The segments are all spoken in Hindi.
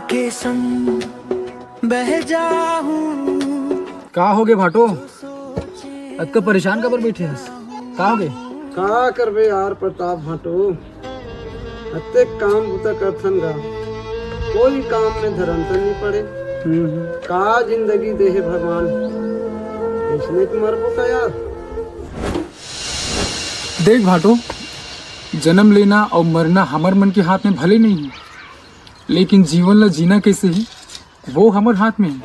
के संग बह जाऊं। का हो गए भाटो, अतका परेशान कबर बैठे हस? का हो गए? का करबे यार प्रताप भाटो, अत्ते काम बुता करथन गा, कोई काम में धरंतर नहीं पड़े। का जिंदगी दे है भगवान, इसने तो मरबो का यार। देख भाटो, जन्म लेना और मरना हमार मन के हाथ में भले नहीं है, लेकिन जीवन ला जीना कैसे है वो हमार हाथ में है।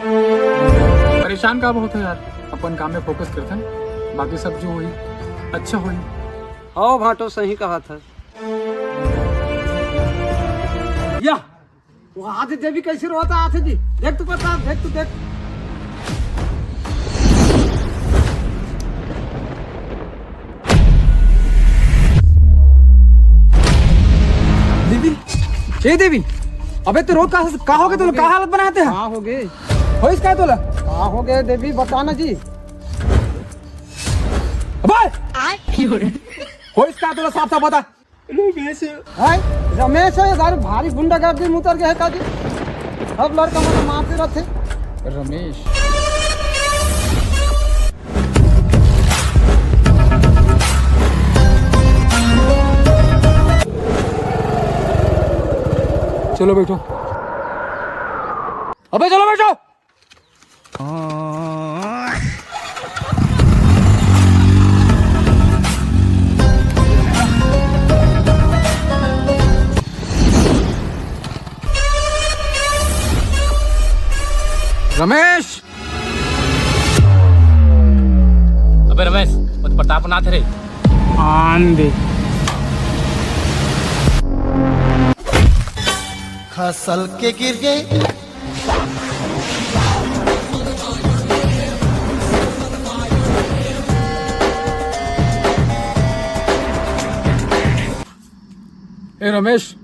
परेशान का बहुत है यार, अपन काम में फोकस करते हैं, बाकी सब जो हुई अच्छा हुई। हाँ भाटो सही कहा था। या वो आते देवी कैसे रोता आते जी, देख तू प्रताप, देख तू देख। देवी, ए देवी, अबे तू रोज का हो गए? तू का हालत बनाते हैं? हाँ हो गए, हो इसका तोला? हाँ हो गए देवी, बताना जी। हो इसका तोला साफ साफ बता। रमेश है यार, भारी गुंडागर्दी में उतर गया है काजी, सब लड़का मतलब मारते रहते। रमेश चलो बैठो, अबे चलो बैठो। रमेश, अबे रमेश, वो तो प्रताप नाथ रे। आंधे खसल के गिर गए। ए रमेश,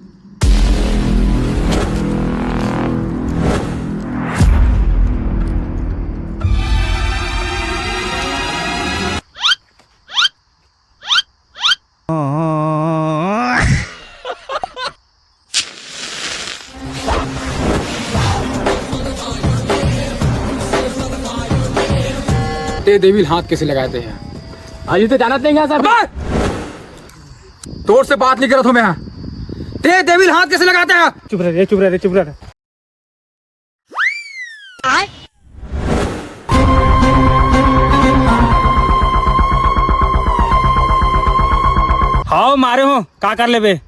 ते देवी हाथ कैसे लगाते हैं? आज तो जानत नहीं सब। तोर से बात नहीं कर रहा था मैं यहाँ। ते देवी हाथ कैसे लगाते हैं? चुप रह, चुप रह, चुप रह। हाँ मारे हो, का कर ले बे?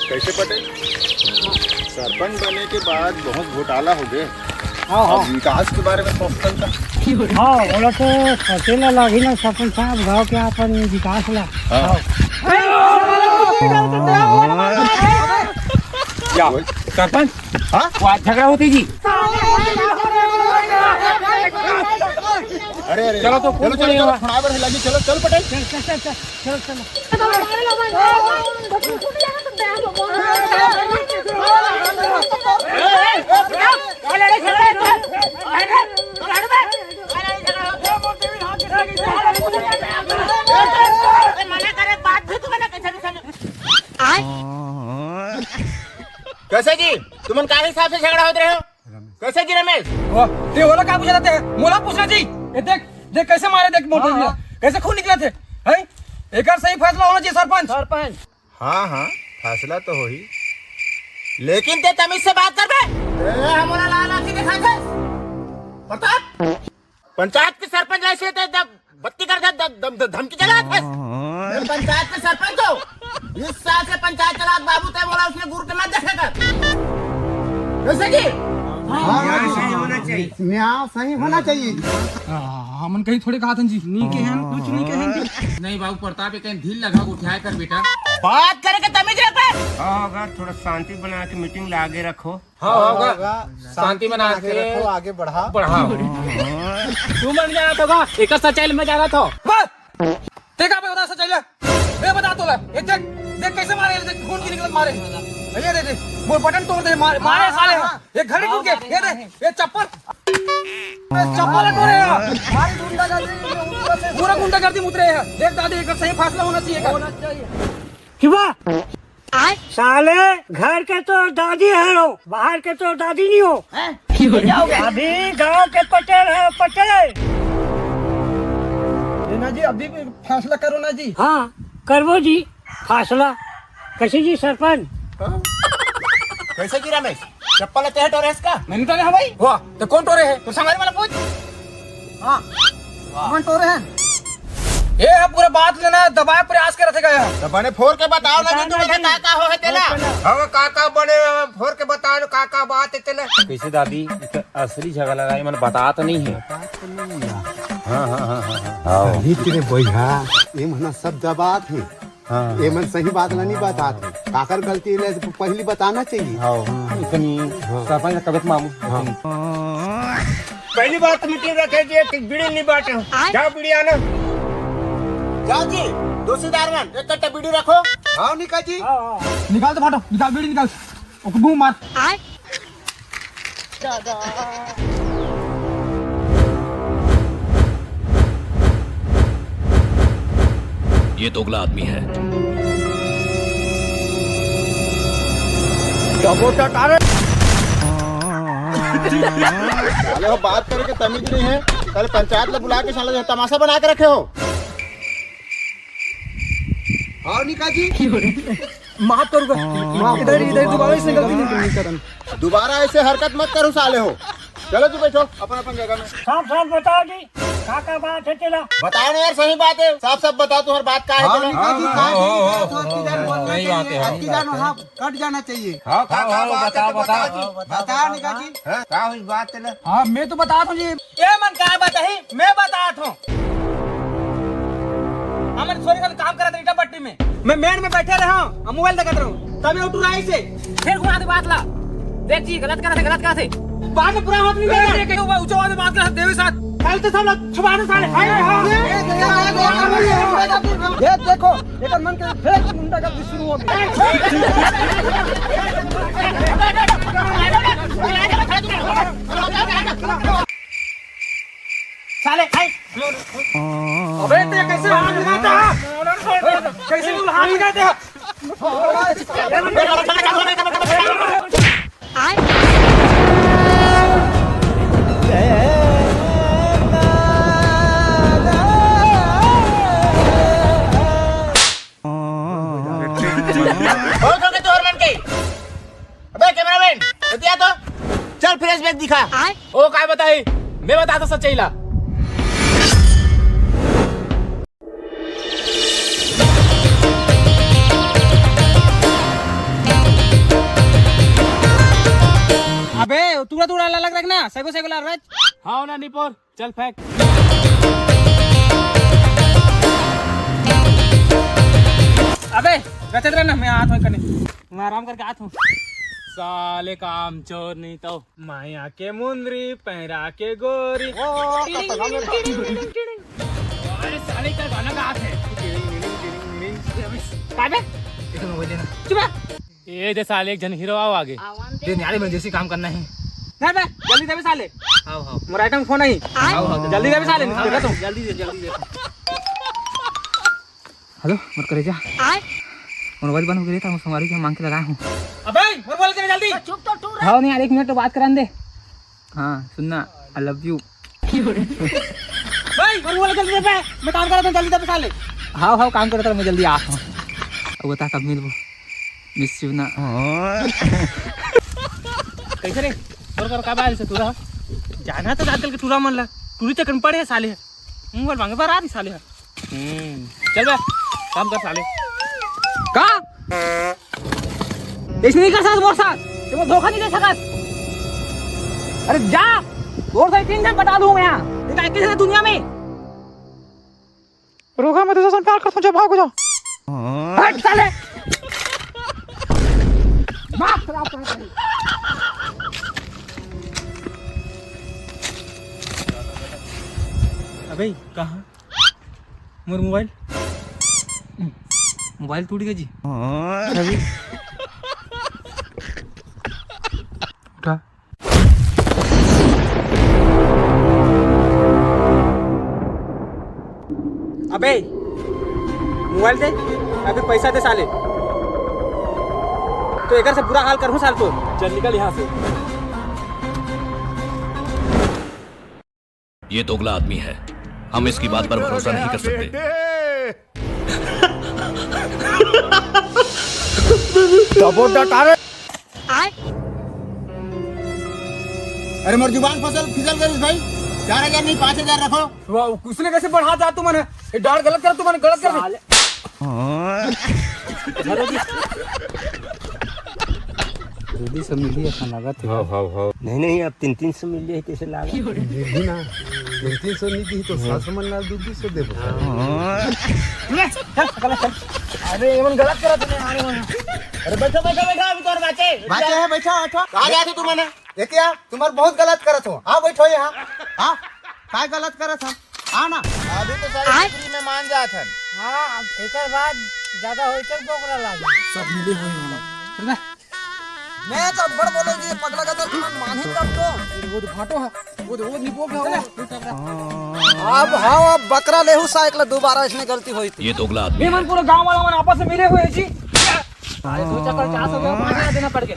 कैसे पटेल, सरपंच बनने के बाद बहुत घोटाला हो गए। हाँ हाँ अब विकास के बारे में सोचता था। हाँ, बोला तो फसेला लागी ना सरपंच साहब, गाँव के अपन विकास ला। क्या सरपंच? हाँ आज झगड़ा होती जी। अरे अरे चलो तो चलो चलो चलो फुनावर है लगी, चलो चल पटेल। कैसे जी तुम का हिसाब से झगड़ा होते रहे हो? कैसे जी रमेश? ते वाला का पूछा जाते हैं? मोला पूछना जी। ये देख देख कैसे मारे, देख मोटर दिया कैसे खून निकला थे। हैं एक सही फैसला होना चाहिए सरपंच। हाँ हाँ फैसला तो हो ही, लेकिन ते तमीज से बात कर बे। हमारा लाल आंखें दिखा दे प्रताप। पंचायत के सरपंच ऐसे थे बत्ती कर धमकी चला थे। पंचायत के सरपंच हो, इस साल से पंचायत चला बाबू तय बोला उसने गुरु के मत देखेगा। कैसे जी? न्याय सही होना चाहिए। हमन कहीं थोड़े कहा था जी। नी के हैं कुछ नहीं कहेंगे। नहीं बाबू प्रताप एक ढील लगा उठाया कर बेटा। बात करे के तमीज रख बे। हाँ होगा, थोड़ा शांति बना के मीटिंग ला आगे रखो। हाँ होगा, शांति बना के रखो, आगे बढ़ाओ। तू मन जा रहा था एक सच्चाई में जा रहा था। बस देखा बता सच्चाई ले, मैं बता तो ला। ये देख देख कैसे मारे, देख खून की निकल मारे। ये देख देख वो बटन तोड़ दे मारे साले। ये घड़ी टूट के ये देख ये चप्पल तोड़े मारी गुंडागर्दी, पूरा गुंडागर्दी मुतरे है। देख दादी एक सही फैसला होना चाहिए। क्यों साले घर के तो दादी है हो, बाहर के तो दादी नहीं हो। अभी गांव के पटेल है पटेल। ना जी अभी भी फैसला करो ना जी। हाँ करवो जी फैसला। कैसे जी सरपंच? कैसे जी रमेश? चप्पल लेते है टोरेस का? मैंने तो नहीं भाई। वाह तो कौन टोरे है? तो संगारी वाला पूछ। हाँ कौन टोरे हैं? ये है पूरे बात लेना दबाए प्रयास कर रखे गया। तो बने फोर के बताओ ना कि तुम्हें का हो है तेला। हम काका बने फोर के बताओ काका बात है तेले। कैसे दादी असली झगड़ा लगा मैंने बता तो नहीं है। अभी तेरे भैया ये मना सब दबात है। ये मन सही बात नहीं बताते। काकर गलती है तो पहली बताना चाहिए। सरपंच का कबित मामू। पहली बार तो मीटिंग रखे थे, बीड़ी नहीं बांटे। जाओ बीड़ी आना। जाओ जी दूसरी दारमन एक कट्टा बीड़ी रखो। हाँ निका जी निकाल तो फाटो, निकाल बीड़ी निकाल। ओके बूम मार। ये दोगला आदमी है। अरे वो बात करे के तमीज नहीं है। कल पंचायत में बुला के साले तमाशा बना के रखे हो। हाँ निका जी माफ करूँगा। इधर इधर दोबारा इसने गलती नहीं करनी। दोबारा ऐसे हरकत मत करो साले हो। चलो तू बैठो अपन अपन जगह में। साफ साफ बताओ जी काका बात है तेला। बताओ ना यार सही बात है। साफ साफ बताओ तुम्हारी बात का है। हाँ चलो निका जी सही बात है। आपकी जान वहाँ कट जाना चाहिए। हाँ बताओ बताओ बताओ निका जी। क्या हुई बात तेले? हाँ मैं तो बता दूं जी। ये मन क्या बता ही मैं बता दूं। हमन सोरी का काम करत ईटा पट्टी में। मैं मेन में बैठे रहा हूं, मोबाइल देखत रहूं। तभी उठुराई से फिर घुमा दे बात ला। देख जी गलत करा थे। बाद में पूरा हाथ में ले के ऊंचा आवाज में बात कर देवे साथ। कल तो सब लोग छुपा दे साले। ये देखो एक मन के फिर गुंडागर्दी शुरू हो गई। साले अबे ते कैसे हाथ लगाता है? कैसे वो हाथ लगाते हैं? अबे कैमरामैन बतिया तो चल फ्रेश बैग दिखा। ओ काय बताई मैं बता तो सच्चाई ला। अबे टुकड़ा अलग रखना। सगो सगो ला रच। हाँ ना निपोर चल फेंक। अबे रचत रहना, मैं हाथ में करने। मैं आराम करके हाथ हूँ। साले काम चोर नहीं तो माया के मुंदरी पैरा के गोरी। अरे साले का गाना का हाथ है। चुप। ये दे साले एक जन हीरो आओ आगे। ये न्यारे में जैसी काम करना है। नहीं बे जल्दी दे बे साले हां हां मोर आइटम फोन नहीं हां हां जल्दी दे बे साले देखा तुम जल्दी दे हेलो मोर करे जा मोबाइल बंद हो गया था मैं तुम्हारी के मांग के लगा हूं अबे मोर बोल के जल्दी चुप तो टूर हां नहीं यार 1 मिनट तो बात करान दे हां सुनना आई लव यू भाई मोर बोल जल्दी दे मैं काम कर रहा था जल्दी दे साले हां हां काम कर रहा था मैं जल्दी आ रहा हूं अब बता कब मिलबो मिस यू ना कैसे रे तोर का बाल से तूरा जाना तो आजकल के तूरा मन ला टूरी चक्कर में पड़े साले मोबाइल मांगे पर आ रही साले चल बे काम कर साले का ऐसे नहीं कर सकत मोर साथ तुम धोखा नहीं दे सकत अरे जा और से 3 जन बता दूं मैं यहां ये किस दुनिया में रोगा मैं तुझसे प्यार करता हूं जा भाग जा हट साले माफ खराब कर अबे कहाँ मोर मोबाइल टूट गया जी अभी उठा अबे मोबाइल दे या फिर पैसा दे साले तो एक से बुरा हाल कर साल तो चल निकल यहाँ से ये दोगला आदमी है, हम इसकी बात पर भरोसा नहीं कर सकते। अरे मोर जुबान फिसल गई भाई 4000 नहीं 5000 रखो उसने कैसे बढ़ा जा तू मैंने डाल गलत कर तू मैंने गलत कर दीदी सब मिली है खाना लगा थे नहीं अब 300 मिली है कैसे लागा दीदी ना 300 नहीं दी तो 700 मन ना दीदी से दे अरे एमन गलत करा तूने अरे बैठो बैठो बैठो अभी तोर बाचे है बैठो कहां जाते तू मैंने देखिए तुम्हारे बहुत गलत करत हो आओ बैठो यहाँ हां काय गलत करत हम हां ना अभी तो सारे फ्री में मान जात हन हां एकर बाद ज्यादा होई तक बोकरा लागे सब मिले हुए हैं मैं तो बड़ बोलो जी पगला का तो मान ही कर दो वो तो फाटो है वो निपो गया अब हाँ अब बकरा लेहू साइकिल दोबारा इसने गलती हुई थी ये दोगला आदमी ये मन पूरा गांव वाला मन आपस में मिले हुए हैं जी सारे 2 चक्कर 400 रुपया 5000 देना पड़ गया